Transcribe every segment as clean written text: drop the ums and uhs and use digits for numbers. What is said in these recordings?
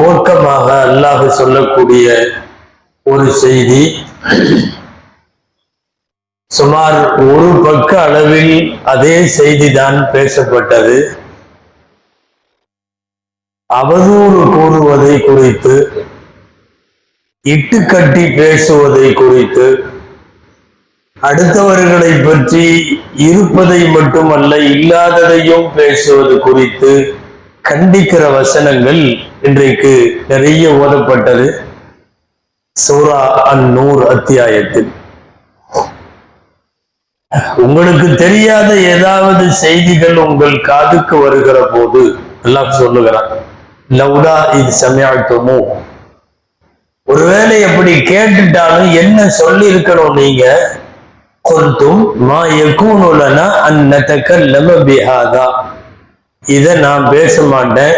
துவக்கமாக அல்லாஹ் சொல்லக்கூடிய ஒரு செய்தி, சுமார் ஒரு பக்க அளவில் அதே செய்திதான் பேசப்பட்டது. அவதூறு கூறுவதை குறித்து, இட்டுக்கட்டி பேசுவதை குறித்து, அடுத்தவர்களை பற்றி இருப்பதை மட்டுமல்ல இல்லாததையும் பேசுவது குறித்து கண்டிக்கிற வசனங்கள் இன்றைக்கு நிறைய ஓதப்பட்டது சூரா அன்-நூர் அத்தியாயத்தில். உங்களுக்கு தெரியாத ஏதாவது செய்திகள் உங்கள் காதுக்கு வருகிற போது அல்லாஹ் சொல்லுகிறான், லவ்லா இது சமயத்துமோ, ஒருவேளை எப்படி கேட்டுட்டாலும் என்ன சொல்லி இருக்கணும் நீங்க, குல்தும் மா யகூனு லனா அன் நதகல்லம பிஹாதா, இதை நான் பேச மாட்டேன்,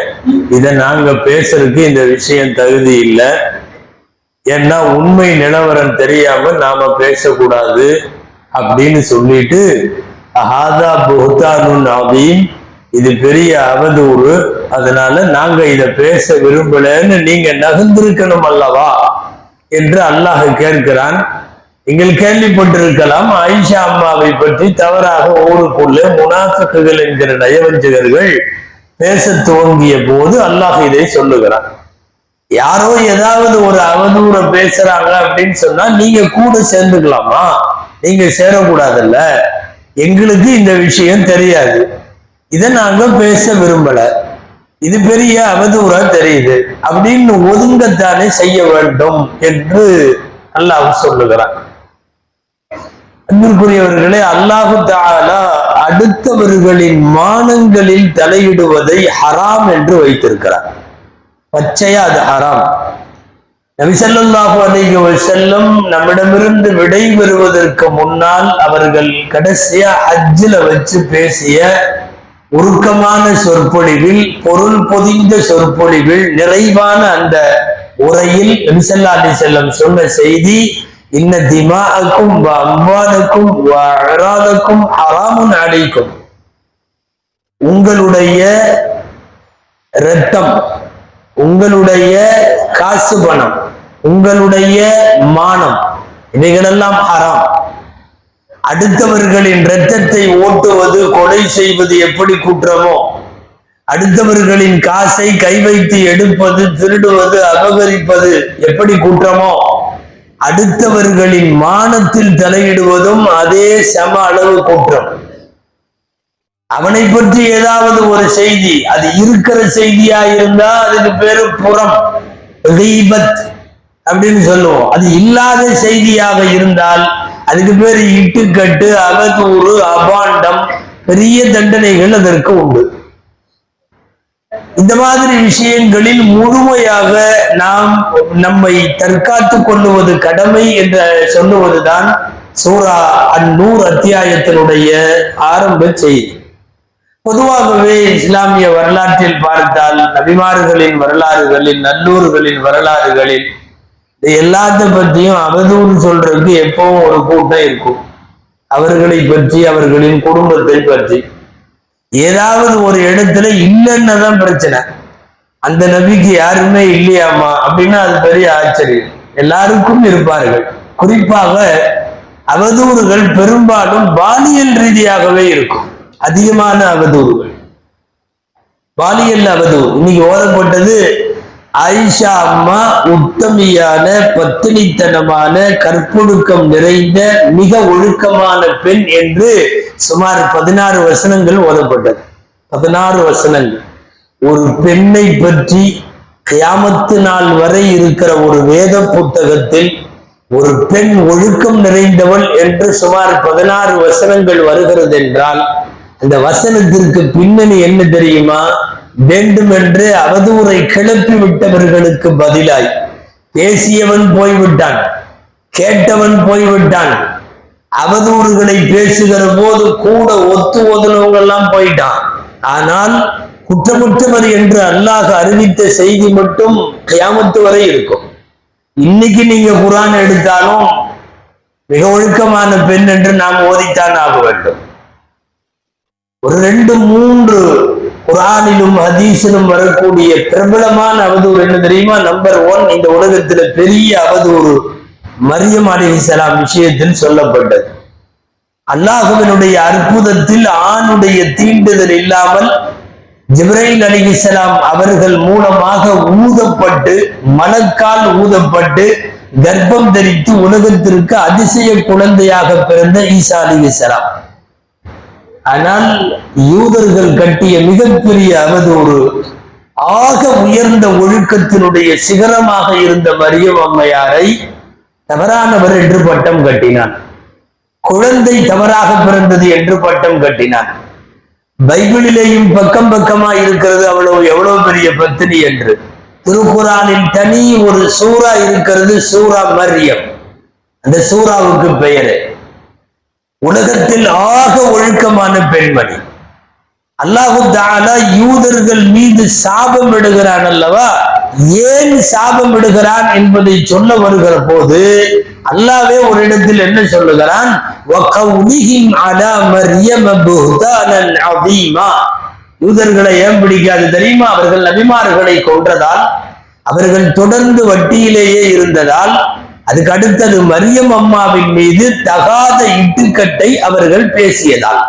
இதை நாங்க பேசுறதுக்கு இந்த விஷயம் தகுதி இல்லை, ஏன்னா உண்மை நிலவரம் தெரியாம நாம பேசக்கூடாது அப்படின்னு சொல்லிட்டு, ஹாதா புஹ்தானுன் அதீம், இது பெரிய அவதூறு, அதனால நாங்க இதை பேச விரும்பலன்னு நீங்க நகர்ந்திருக்கணும் அல்லவா என்று அல்லாஹ் கேட்கிறான். நீங்கள் கேள்விப்பட்டிருக்கலாம், ஆயிஷா அம்மாவை பற்றி தவறாக ஊருக்குள்ளே முனாஃபிக்குகள் என்கிற நயவஞ்சகர்கள் பேச துவங்கிய போது அல்லாஹ் இதை சொல்லுகிறான். யாரோ ஏதாவது ஒரு அவதூற பேசுறாங்க அப்படின்னு சொன்னா நீங்க கூட சேர்ந்துக்கலாமா? நீங்க சேரக்கூடாதுல்ல, எங்களுக்கு இந்த விஷயம் தெரியாது, இதை நாங்க பேச விரும்பல, இது பெரிய அவதூறா தெரியுது அப்படின்னு ஒதுங்கத்தானே செய்ய வேண்டும் என்று அல்லாஹ் சொல்லுகிறான். அன்பிற்குரியவர்களே, அல்லாஹு தஆலா அடுத்தவர்களின் மானங்களில் தலையிடுவதை ஹராம் என்று வைத்திருக்கிறார். பச்சையா அது ஹராம். நபி ஸல்லல்லாஹு அலைஹி வஸல்லம் நம்மிடமிருந்து விடை பெறுவதற்கு முன்னால் அவர்கள் கடைசியா ஹஜ்ஜில வச்சு பேசிய உருக்கமான சொற்பொழிவில், பொருள் பொதிந்த சொற்பொழிவில், நிறைவான அந்த உரையில் நபி ஸல்லல்லாஹு அலைஹி வஸல்லம் சொன்ன செய்தி, இன்ன திமாஅக்கும் வ அம்வாலக்கும் வ அராதக்கும் ஹராமுன் அலைக்கும், உங்களுடைய இரத்தம், உங்களுடைய காசு பணம், உங்களுடைய மானம், இவைகளெல்லாம் ஹராம். அடுத்தவர்களின் இரத்தத்தை ஓட்டுவது, கொலை செய்வது எப்படி குற்றமோ, அடுத்தவர்களின் காசை கை வைத்து எடுப்பது, திருடுவது, அபகரிப்பது எப்படி குற்றமோ, அடுத்தவர்களின் மானத்தில் தலையிடுவதும் அதே சம அளவு குற்றம். அவனை பற்றி ஏதாவது ஒரு செய்தி, அது இருக்கிற செய்தியா இருந்தா அதுக்கு பேரு புறம், கீபத் அப்படின்னு சொல்லுவோம். அது இல்லாத செய்தியாக இருந்தால் அதுக்கு பேரு இட்டுக்கட்டு, அவதூறு, அபாண்டம், பெரிய தண்டனைகள் அதற்கு உண்டு. இந்த மாதிரி விஷயங்களில் முழுமையாக நாம் நம்மை தற்காத்து கொள்ளுவது கடமை என்று சொல்லுவதுதான் சூரா அன்-நூர் அத்தியாயத்தினுடைய ஆரம்ப செய்தி. பொதுவாகவே இஸ்லாமிய வரலாற்றில் பார்த்தால், நபிமார்களின் வரலாறுகளில், நல்லூர்களின் வரலாறுகளில் எல்லாத்த பற்றியும் அவதூறு சொல்றதுக்கு எப்பவும் ஒரு கூட்டம் இருக்கும். அவர்களை பற்றி, அவர்களின் குடும்பத்தை பற்றி ஏதாவது ஒரு இடத்துல இல்லைன்னதான் பிரச்சனை. அந்த நபிக்கு யாருமே இல்லையாமா அப்படின்னா அது பெரிய ஆச்சரியம். எல்லாருக்கும் இருப்பார்கள். குறிப்பாக அவதூறுகள் பெரும்பாலும் பாலியல் ரீதியாகவே இருக்கும். அதிகமான அவதூறுகள், பாலியல் அவதூறு. இன்னைக்கு ஓதப்பட்டது ஆயிஷா அம்மா உத்தமியான, பத்தினித்தனமான, கற்பொழுக்கம் நிறைந்த, மிக ஒழுக்கமான பெண் என்று சுமார் 16 வசனங்கள் ஓதப்பட்டது. 16 வசனங்கள். ஒரு பெண்ணை பற்றி கியாமத்து நாள் வரை இருக்கிற ஒரு வேத புத்தகத்தில் ஒரு பெண் ஒழுக்கம் நிறைந்தவள் என்று சுமார் 16 வசனங்கள் வருகிறது என்றால், அந்த வசனத்திற்கு பின்னணி என்ன தெரியுமா? வேண்டுமென்று அவதூறை கிளப்பி விட்டவர்களுக்கு பதிலாய் பேசியவன் போய்விட்டான், கேட்டவன் போய்விட்டான், அவதூறுகளை பேசுகிற போது கூட ஒத்து ஓதுனவங்க எல்லாம் போயிட்டான். ஆனால் குற்றமற்றவர் என்று அல்லாஹ் அறிவித்த செய்தி மட்டும் கியாமத்து வரை இருக்கும். இன்னைக்கு நீங்க குர்ஆன் எடுத்தாலும் மிக ஒழுக்கமான பெண் என்று நாம் ஓதித்தான் ஆக வேண்டும். ஒரு 2-3 குர்ஆனிலும் ஹதீஸிலும் வரக்கூடிய பிரபலமான அவதூறு என்ன தெரியுமா? நம்பர் 1, இந்த உலகத்துல பெரிய அவதூறு மரியம் அலைஹிஸ்ஸலாம் விஷயத்தில் சொல்லப்பட்டது. அல்லாஹ்வினுடைய அற்புதத்தில் ஆணுடைய தீண்டுதல் இல்லாமல் ஜிப்ரீல் அலைஹிஸ்ஸலாம் அவர்கள் மூலமாக ஊதப்பட்டு, மலக்கால் ஊதப்பட்டு கர்ப்பம் தரித்து உலகத்திற்கு அதிசய குழந்தையாக பிறந்த ஈசா அலைஹிஸ்ஸலாம். ஆனால் யூதர்கள் கட்டிய மிகப்பெரிய அவதூறு, ஆக உயர்ந்த ஒழுக்கத்தினுடைய சிகரமாக இருந்த மரியம் அம்மையாரை தவறானவர் என்று பட்டம் கட்டினான். குழந்தை தவறாக பிறந்தது என்று பட்டம் கட்டினான். பைபிளிலேயும் பக்கம் பக்கமா இருக்கிறது எவ்வளவு பெரிய பத்தினி என்று. திருக்குர்ஆனில் தனி ஒரு சூரா இருக்கிறது, சூரா மரியம். அந்த சூராவுக்கு பெயரு உலகத்தில் ஆக ஒழுக்கமான பெண்மணி. அல்லாஹு தஆலா யூதர்கள் மீது சாபம் விடுகிறான் அல்லவா? ஏன் சாபம் விடுகிறான் என்பதை சொல்ல வருகிற போது அல்லாஹ்வே ஒரு இடத்தில் என்ன சொல்லுகிறான்? வகௌலிஹிம் அலா மர்யம் புஹ்தானன் அதீமா. யூதர்களை ஏன் பிடிக்காது தெரியுமா? அவர்கள் நபிமார்களை கொன்றதால், அவர்கள் தொடர்ந்து வட்டியிலேயே இருந்ததால், அதுக்கு அடுத்தது மரியம் அம்மாவின் மீது தகாத இட்டுக்கட்டை அவர்கள் பேசியதால்.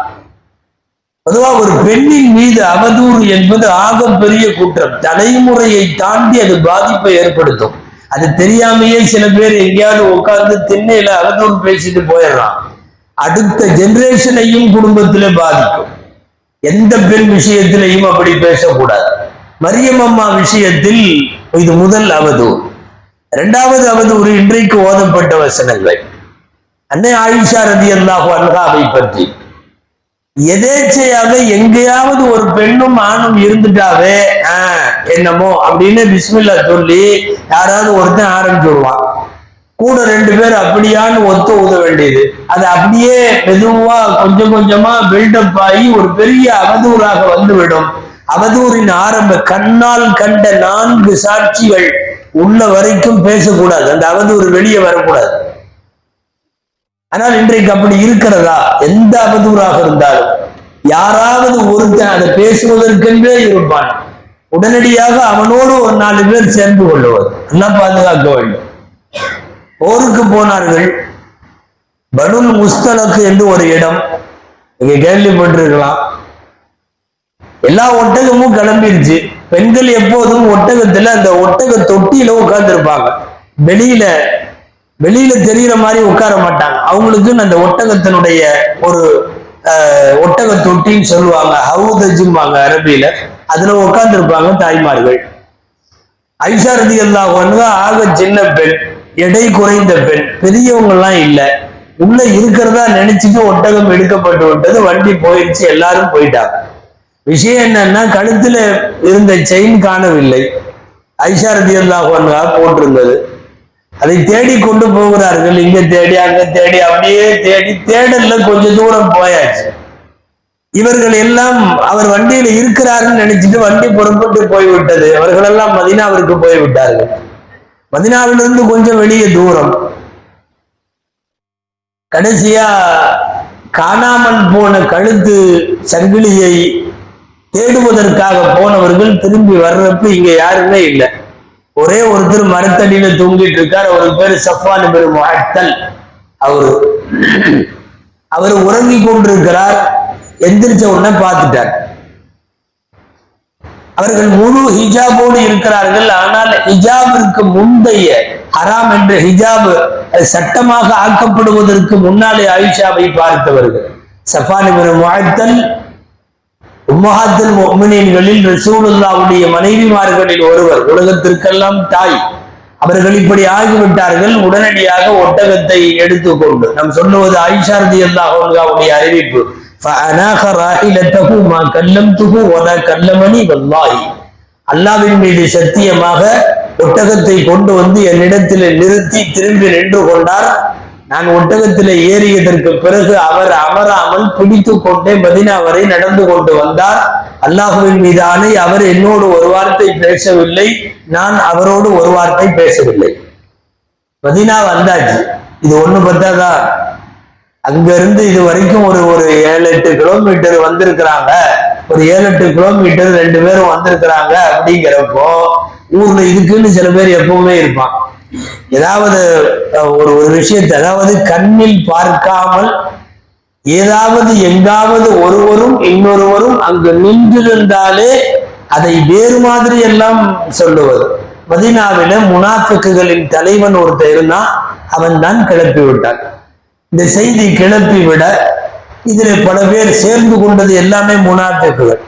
பொதுவா ஒரு பெண்ணின் மீது அவதூறு என்பது ஆக பெரிய குற்றம். தலைமுறையை தாண்டி அது பாதிப்பை ஏற்படுத்தும். அது தெரியாமையே சில பேர் எங்கேயாவது உட்கார்ந்து திண்ணையில அவதூறு பேசிட்டு போயிடுறான். அடுத்த ஜெனரேஷனையும் குடும்பத்திலே பாதிக்கும். எந்த பெண் விஷயத்திலையும் அப்படி பேசக்கூடாது. மரியம் அம்மா விஷயத்தில் இது முதல் அவதூறு. இரண்டாவது அவதூறு இன்றைக்கு ஓதப்பட்ட வசனங்கள். அன்னை ஆயிஷா ரலியல்லாஹு அன்ஹாவை பற்றி எதேச்சையாக எங்கேயாவது ஒரு பெண்ணும் ஆணும் இருந்துட்டாவே என்னமோ அப்படின்னு பிஸ்மில்லா சொல்லி யாராவது ஒருத்தன் ஆரம்பிச்சு விடுவான். கூட 2 பேர் அப்படியான்னு ஒத்து ஊத வேண்டியது. அது அப்படியே மெதுவா கொஞ்சம் கொஞ்சமா பில்டப் ஆகி ஒரு பெரிய அவதூறாக வந்துவிடும். அவதூறின் ஆரம்ப கண்ணால் கண்ட 4 சாட்சிகள் உள்ள வரைக்கும் பேசக்கூடாது. அந்த அவதூறு வெளியே வரக்கூடாது. ஆனால் இன்றைக்கு அப்படி இருக்கிறதா? எந்த அவதூறாக இருந்தாலும் யாராவது ஒருத்தன் அதை பேசுவதற்கென்றே இருப்பான். உடனடியாக அவனோடு ஒரு 4 பேர் சேர்ந்து கொள்ளுவது. எல்லாம் பாதுகாக்க வேண்டும். போருக்கு போனார்கள். பனுல் முஸ்தலக் என்று ஒரு இடம், நீங்க கேள்விப்பட்டிருக்கலாம். எல்லா ஒட்டகமும் கிளம்பிருச்சு. பெண்கள் எப்போதும் ஒட்டகத்துல அந்த ஒட்டக தொட்டியில உட்கார்ந்து இருப்பாங்க. வெளியில தெரிகிற மாதிரி உட்கார மாட்டாங்க. அவங்களுக்கு அந்த ஒட்டகத்தினுடைய ஒரு ஒட்டக தொட்டின்னு சொல்லுவாங்க, ஹவுதஜும்பாங்க அரபியில. அதுல உட்கார்ந்து இருப்பாங்க தாய்மார்கள். ஆயிஷா ரலியல்லாஹு அன்ஹா ஆக சின்ன பெண், எடை குறைந்த பெண், பெரியவங்க எல்லாம் இல்ல. உள்ள இருக்கிறதா நினைச்சிட்டு ஒட்டகம் எடுக்கப்பட்டு விட்டது. வண்டி போயிடுச்சு, எல்லாரும் போயிட்டாங்க. விஷயம் என்னன்னா, கழுத்துல இருந்த செயின் காணவில்லை. ஆயிஷா ரலியல்லாஹு அன்ஹா போட்டிருந்தது. அதை தேடி கொண்டு போகிறார்கள். இங்க தேடி அங்க தேடி அப்படியே தேடி தேடல்ல கொஞ்சம் தூரம் போயாச்சு. இவர்கள் எல்லாம் அவர் வண்டியில இருக்கிறாருன்னு நினைச்சிட்டு வண்டி புறப்பட்டு போய்விட்டது. அவர்கள் எல்லாம் மதீனாவிற்கு போய்விட்டார்கள். மதீனாவிலிருந்து கொஞ்சம் வெளியே தூரம். கடைசியா காணாமல் போன கழுத்து சங்கிலியை தேடுவதற்காக போனவர்கள் திரும்பி வர்றப்ப இங்க யாருமே இல்லை. ஒரே ஒருத்தர் மரத்தடியில தூங்கிட்டு இருக்கார். அவருக்கு பேரு சஃப்வான் இப்னு முஅத்தல். அவர் உறங்கி கொண்டிருக்கிறார். எந்திரிச்ச உடனே பார்த்துட்டார். அவர்கள் முழு ஹிஜாபோடு இருக்கிறார்கள். ஆனால் ஹிஜாபிற்கு முந்தைய ஹராம் என்ற ஹிஜாப் சட்டமாக ஆக்கப்படுவதற்கு முன்னாலே ஆயிஷாவை பார்த்தவர்கள். சஃப்வான் இப்னு முஅத்தல் உம்மஹாத்துல் முஃமினீன்களில் ரசூலுல்லாஹ்வுடைய மனைவிமார்களில் ஒருவர், உலகத்திற்கெல்லாம் தாய். அவர்கள் இப்படி ஆகிவிட்டார்கள். உடனடியாக ஒட்டகத்தை எடுத்துக்கொண்டு, நாம் சொல்லுவது ஆயிஷா ரலியல்லாஹு அன்ஹாவுடைய அறிவிப்பு, ஃபஅனாக ராஹிலத்தஹு மா கல்லம்துஹு வலா கல்லமனி வல்லாஹி. அல்லாஹ்வின் மீது சத்தியமாக ஒட்டகத்தை கொண்டு வந்து என்னிடத்தில் நிறுத்தி திரும்பி நின்று கொண்டார். நான் ஒட்டகத்தில் ஏறியதற்கு பிறகு அவர் அமராமல் பிடித்து கொண்டே மதீனா வரை நடந்து கொண்டு வந்தார். அல்லாஹ்வின் மீது ஆணை, அவர் என்னோடு ஒரு வார்த்தை பேசவில்லை, நான் அவரோடு ஒரு வார்த்தை பேசவில்லை. மதீனா வந்தாச்சு. இது ஒண்ணு பத்தாதா? அங்க இருந்து இது வரைக்கும் ஒரு ஒரு 7-8 கிலோமீட்டர் வந்திருக்கிறாங்க, ஒரு 7-8 கிலோமீட்டர் 2 பேரும் வந்திருக்கிறாங்க. அப்படிங்கிறப்போ ஊர்ல இதுக்குன்னு சில பேர் எப்பவுமே இருப்பான். ஏதாவது ஒரு ஒரு விஷயத்தை, அதாவது கண்ணில் பார்க்காமல் ஏதாவது எங்காவது ஒருவரும் இன்னொருவரும் அங்கு நின்றிருந்தாலே அதை வேறு மாதிரி எல்லாம் சொல்லுவது. மதீனாவில முனாஃபிக்குகளின் தலைவன் ஒருத்தர் இருந்தான், அவன் தான் கிளப்பி விட்டான். இந்த செய்தி கிளப்பி விட இதுல பல பேர் சேர்ந்து கொண்டது எல்லாமே முனாஃபிக்குகள்.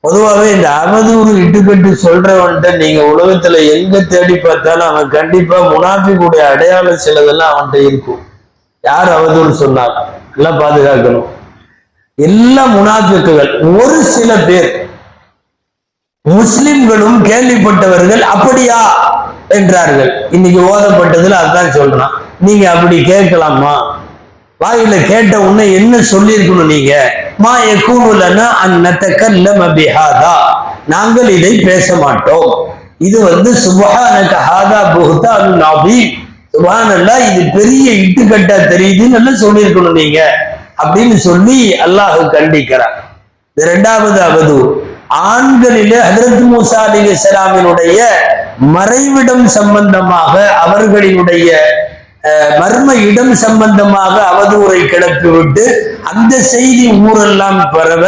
பொதுவாகவே இந்த அவதூறு இட்டுக்கட்டு சொல்றவன்ட்ட நீங்க உலகத்துல எங்க தேடி பார்த்தாலும் அவன் கண்டிப்பா முனாஃபிக்குடைய அடையாளம் சிலதெல்லாம் அவன்கிட்ட இருக்கும். யார் அவதூறு சொன்னாலும் எல்லாம் பாதுகாக்கணும். எல்லா முனாஃபிக்குகள். ஒரு சில பேர் முஸ்லிம்களும் கேள்விப்பட்டவர்கள் அப்படியா என்றார்கள். இன்னைக்கு ஓதப்பட்டதுல அதுதான் சொல்றான். நீங்க அப்படி கேட்கலாமா? வாயில கேட்ட உடனே என்ன சொல்லி இருக்கணும்? நீங்க மா யகூனுலனா அன் நதகல்லம பிஹாதா, நாங்கள் இதை பேச மாட்டோம். இது சுப்ஹானக ஹாதா புஹ்தானுன் அதீம், சுப்ஹானல்லாஹ், இது பெரிய இட்டுக்கட்டா தெரியுதுன்னு நல்லா சொல்லியிருக்கணும் நீங்க அப்படின்னு சொல்லி அல்லாஹ் கண்டிக்கிறார். இரண்டாவது அவதூறு, ஆண்களிலே ஹஜ்ரத் மூசா அலைஹிஸ்ஸலாமினுடைய மறைவிடம் சம்பந்தமாக, அவர்களினுடைய மர்ம இடம் சம்பந்தமாக அவதூறை கிளப்பிவிட்டு அந்த செய்தி ஊரெல்லாம் பரவ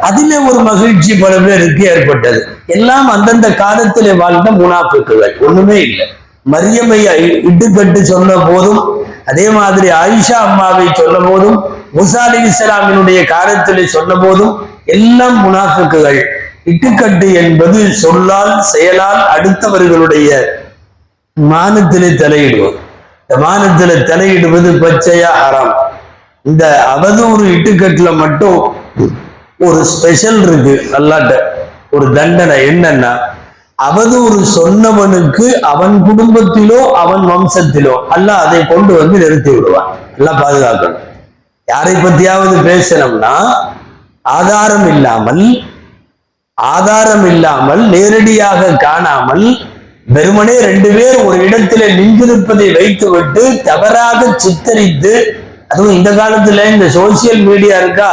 அதிலே ஒரு மகிழ்ச்சி பல பேருக்கு ஏற்பட்டது. எல்லாம் அந்தந்த காலத்திலே வாழ்ந்த முனாஃபிக்குகள், ஒண்ணுமே இல்லை. மரியமை இட்டுக்கட்டு சொன்ன போதும், அதே மாதிரி ஆயிஷா அம்மாவை சொன்ன போதும், மூசா அலைஹிஸ்ஸலாமினுடைய காலத்திலே சொன்ன போதும் எல்லாம் முனாஃபிக்குகள். இட்டுக்கட்டு என்பது சொல்லால் செயலால் அடுத்தவர்களுடைய மானத்திலே தலையிடுவது. மானத்துல தலையிடுவது பச்சையா ஹராம். இந்த அவதூறு இட்டுக்கட்டுல மட்டும் ஒரு ஸ்பெஷல் இருக்கு அல்லாஹ்ட்ட, ஒரு தண்டனை. என்னன்னா, அவதூறு சொன்னவனுக்கு அவன் குடும்பத்திலோ அவன் வம்சத்திலோ அல்லாஹ் அதை கொண்டு நிறுத்தி விடுவான். எல்லாம் பாதுகாக்கணும். யாரை பத்தியாவது பேசணும்னா ஆதாரம் இல்லாமல் நேரடியாக காணாமல் வெறுமனே 2 பேர் ஒரு இடத்துல நின்றிருப்பதை வைத்துவிட்டு தவறாக சித்தரித்து, அதுவும் இந்த காலத்துல இந்த சோசியல் மீடியா இருக்கா,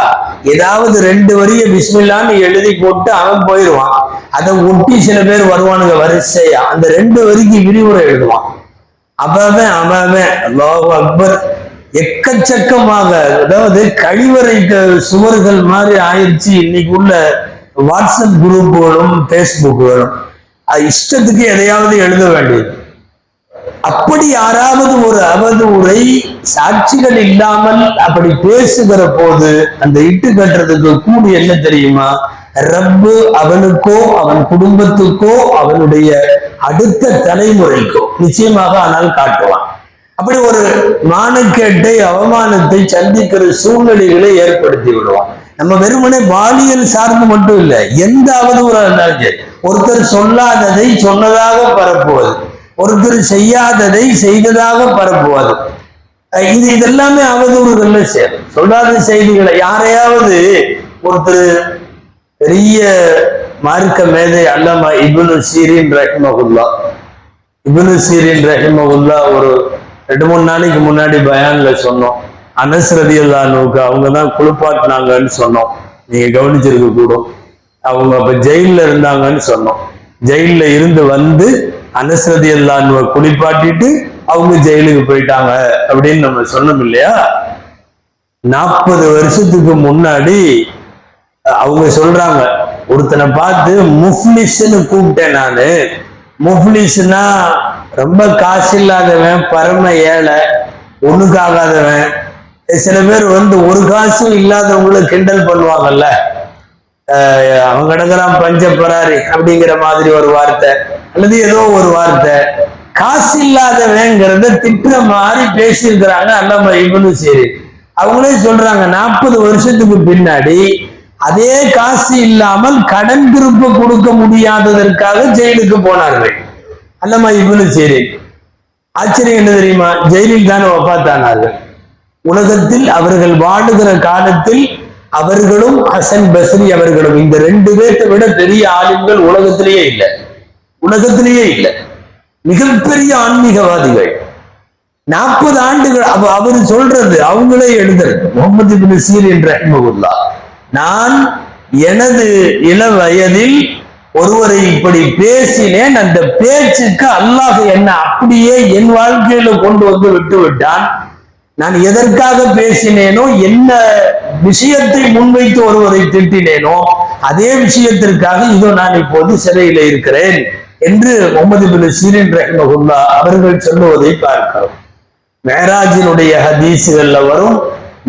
ஏதாவது 2 வரிய பிஸ்மில்லான்னு எழுதி போட்டு அவன் போயிடுவான். அதை ஒட்டி சில பேர் வருவானுங்க வரிசையா, அந்த 2 வரிக்கு விரிவுரை எழுதுவான். அவன் அல்லாஹு அக்பர் எக்கச்சக்கமாக, அதாவது கழிவறை சுவர்கள் மாதிரி ஆயிடுச்சு இன்னைக்கு உள்ள வாட்ஸ்அப் குரூப்புகளும் பேஸ்புக்குகளும். இஷ்டத்துக்கு எதையாவது எழுத வேண்டியது. அப்படி யாராவது ஒரு அவதூறை சாட்சிகள் இல்லாமல் அப்படி பேசுகிற போது அந்த இட்டு கட்டுறதுக்கு கூடி என்ன தெரியுமா? ரப்பு அவனுக்கோ அவன் குடும்பத்துக்கோ அவனுடைய அடுத்த தலைமுறைக்கோ நிச்சயமாக ஆனால் காட்டுவான். அப்படி ஒரு மானக்கேட்டை அவமானத்தை சந்திக்கிற சூழ்நிலைகளை ஏற்படுத்தி விடுவான். நம்ம வெறுமனே பாலியல் சார்ந்து மட்டும் இல்லை, எந்த அவதூறா இருந்தாலும் சரி. ஒருத்தர் சொல்லாததை சொன்னதாக பரப்புவது, ஒருத்தர் செய்யாததை செய்ததாக பரப்புவது, இதெல்லாமே அவதூறுகள்ல சேரும். சொல்லாத செய்திகளை யாரையாவது ஒருத்தர் பெரிய மார்க்க மேதை அல்லாமா இப்னு சீரின் ரஹிமஹுல்லா ஒரு 2-3 நாளைக்கு முன்னாடி பயான்ல சொன்னோம். அனஸ் ரலியல்லாஹு அன்ஹு அவங்க தான் குளிப்பாட்டினாங்கன்னு சொன்னோம். நீங்க கவனிச்சிருக்க கூடும். அவங்க அப்ப ஜெயில இருந்தாங்கன்னு சொன்னோம். ஜெயில இருந்து அனஸ் ரலியல்லாஹு அன்ஹு குளிப்பாட்டிட்டு அவங்க ஜெயிலுக்கு போயிட்டாங்க அப்படின்னு நம்ம சொன்னோம் இல்லையா? 40 வருஷத்துக்கு முன்னாடி அவங்க சொல்றாங்க, ஒருத்தனை பார்த்து முஃப்லிஸ்ன்னு கூப்பிட்டேன் நானு. முஃப்லிஸ்னா ரொம்ப காசு இல்லாதவன், பரம ஏழை, ஒண்ணுக்காகாதவன். சில பேர் ஒரு காசும் இல்லாதவங்களை கிண்டல் பண்ணுவாங்கல்ல, அவன் கிடக்குறான் பஞ்சப்பராரி அப்படிங்கிற மாதிரி ஒரு வார்த்தை, அல்லது ஏதோ ஒரு வார்த்தை. காசு இல்லாதவங்கிறத திட்டுற மாதிரி பேசியிருக்கிறாங்க அல்லாமா இப்னு சீரின். அவங்களே சொல்றாங்க, 40 வருஷத்துக்கு பின்னாடி அதே காசு இல்லாமல் கடன் திருப்ப கொடுக்க முடியாததற்காக ஜெயிலுக்கு போனார்கள் அல்லாமா இப்னு சீரின். ஆச்சரியம் என்ன தெரியுமா? ஜெயிலில் தானே வஃபாத்தானார்கள். உலகத்தில் அவர்கள் வாழுகிற காலத்தில் அவர்களும் ஹசன் பஸ்ரி அவர்களும், இந்த 2 பேர்த்தை விட பெரிய ஆளுங்கள் உலகத்திலேயே இல்லை. மிகப்பெரிய ஆன்மீகவாதிகள். 40 ஆண்டுகள் அவரு சொல்றது, அவங்களே எழுதுறது. முகமது இப்னு சீரின் ரஹ்மத்துல்லாஹ், நான் எனது இள வயதில் ஒருவரை இப்படி பேசினேன், அந்த பேச்சுக்கு அல்லாஹ் என்ன அப்படியே என் வாழ்க்கையில கொண்டு வந்து விட்டு விட்டான். நான் எதற்காக பேசினேனோ, என்ன விஷயத்தை முன்வைத்து ஒருவரை திட்டினேனோ, அதே விஷயத்திற்காக இதோ நான் இப்போது சிறையில் இருக்கிறேன் என்று முகமது இப்னு சீரின் ரஹ்மத்துல்லாஹ் அவர்கள் சொல்லுவதை பார்க்கிறோம். மேராஜினுடைய ஹதீசுகள்ல வரும்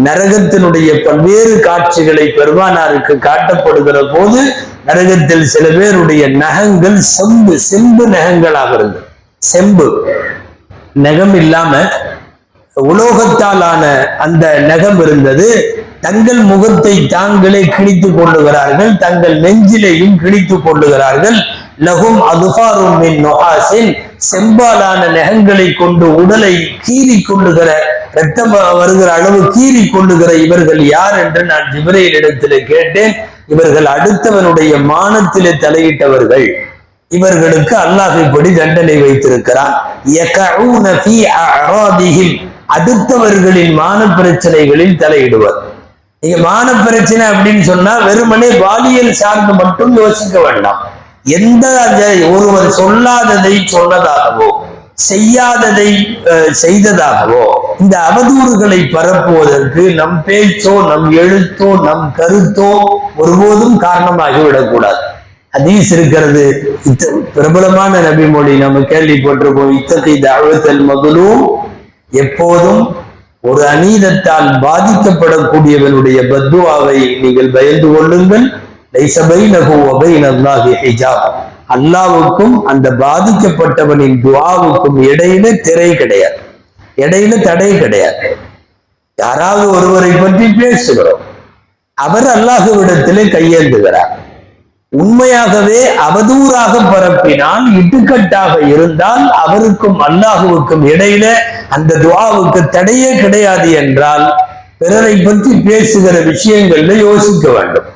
நரகத்தினுடைய பல்வேறு காட்சிகளை பெருமானாருக்கு காட்டப்படுகிற போது, நரகத்தில் சில பேருடைய நகங்கள் செம்பு நகங்களாக இருந்தது. செம்பு நகம் இல்லாம உலோகத்தால் ஆன அந்த நகம் இருந்தது. தங்கள் முகத்தை தாங்களே கிழித்துக் கொள்ளுகிறார்கள், தங்கள் நெஞ்சிலையும் கிழித்துக் கொள்ளுகிறார்கள். லகும் அதுபாரும் மின் நுஹாசின், செம்பாலான நகங்களை கொண்டு உடலை கீறி கொள்ளுகிற, ரத்தம் வருகிற அளவு கீறி கொள்ளுகிற இவர்கள் யார் என்று நான் ஜிப்ரீல் இடத்திலே கேட்டேன். இவர்கள் அடுத்தவனுடைய மானத்திலே தலையிட்டவர்கள். இவர்களுக்கு அல்லாஹ் இப்படி தண்டனை வைத்திருக்கிறான். அடுத்தவர்களின் மான பிரச்சனைகளில் தலையிடுவர். நீங்க மான பிரச்சனை அப்படின்னு சொன்னா வெறுமனே பாலியல் சார்ந்து மட்டும் யோசிக்க வேண்டாம். எந்த ஒருவர் சொல்லாததை சொன்னதாகவோ, செய்யாததை செய்ததாகவோ, இந்த அவதூறுகளை பரப்புவதற்கு நம் பேச்சோ, நம் எழுத்தோ, நம் கருத்தோ ஒருபோதும் காரணமாகிவிடக்கூடாது. ஹதீஸ் இருக்கிறது, பிரபலமான நபி மொழி நம்ம கேள்விப்பட்டிருக்கோம். இத்தகை தஅவத்தல் மظلوم, எப்போதும் ஒரு அநீதத்தால் பாதிக்கப்படக்கூடியவனுடைய பத்துஆவை நீங்கள் பயந்து கொள்ளுங்கள். லைஸ பைனஹு வ பைனல்லாஹி ஹிஜாப், அல்லாஹ்வுக்கும் அந்த பாதிக்கப்பட்டவனின் துஆவுக்கும் இடையில திரை கிடையாது, இடையில தடை கிடையாது. யாராவது ஒருவரை பற்றி பேசுகிறோம், அவர் அல்லாஹ்விடத்திலே கையேந்துகிறார். உண்மையாகவே அவதூறாக பரப்பினால், இட்டுக்கட்டாக இருந்தால், அவருக்கும் அல்லாஹுவுக்கும் இடையில அந்த துஆவுக்கு தடையே கிடையாது என்றால், பிறரை பற்றி பேசுகிற விஷயங்கள்ல யோசிக்க வேண்டும்.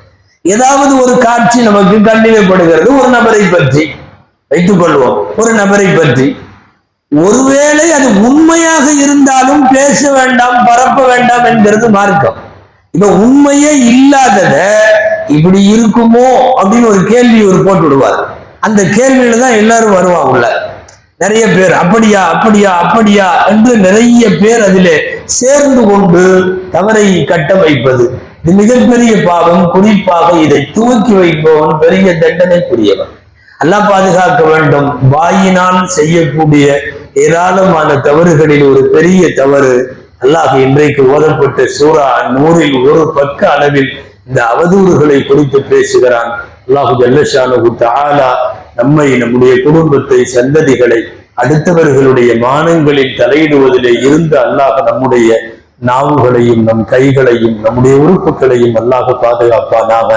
ஏதாவது ஒரு காட்சி நமக்கு கண்டிக்கப்படுகிறது, ஒரு நபரை பற்றி வைத்துக் கொள்வோம், ஒரு நபரை பற்றி, ஒருவேளை அது உண்மையாக இருந்தாலும் பேச வேண்டாம், பரப்ப வேண்டாம் என்கிறது மார்க்கம். இப்ப உண்மையே இல்லாதத இப்படி இருக்குமோ அப்படின்னு ஒரு கேள்வி ஒரு போட்டு விடுவார். அந்த கேள்வியில தான் எல்லாரும் வருவாங்க. நிறைய பேர் அப்படியா அப்படியா அப்படியா என்று நிறைய பேர் அதிலே சேர்ந்து கொண்டு தவறை கட்டமைப்பது இது மிகப்பெரிய பாவம். குறிப்பாக இதை துவக்கி வைப்பவன் பெரிய தண்டனைக்குரியவன். அல்லாஹ் பாதுகாக்க வேண்டும். வாயினால் செய்யக்கூடிய ஏராளமான தவறுகளில் ஒரு பெரிய தவறு, அல்லாஹ் இன்றைக்கு ஓதப்பட்ட சூரா நூறில் ஒரு பக்க அளவில் இந்த அவதூறுகளை குறித்து பேசுகிறான். அல்லாஹு ஜல்லஷானஹு தஆலா நம்மை, நம்முடைய குடும்பத்தை, சந்ததிகளை அடுத்தவர்களுடைய மானங்களில் தலையிடுவதிலே இருந்து அல்லாஹ் நம்முடைய நாவுகளையும், நம் கைகளையும், நம்முடைய உறுப்புகளையும் அல்லாஹ் பாதுகாப்பானாக.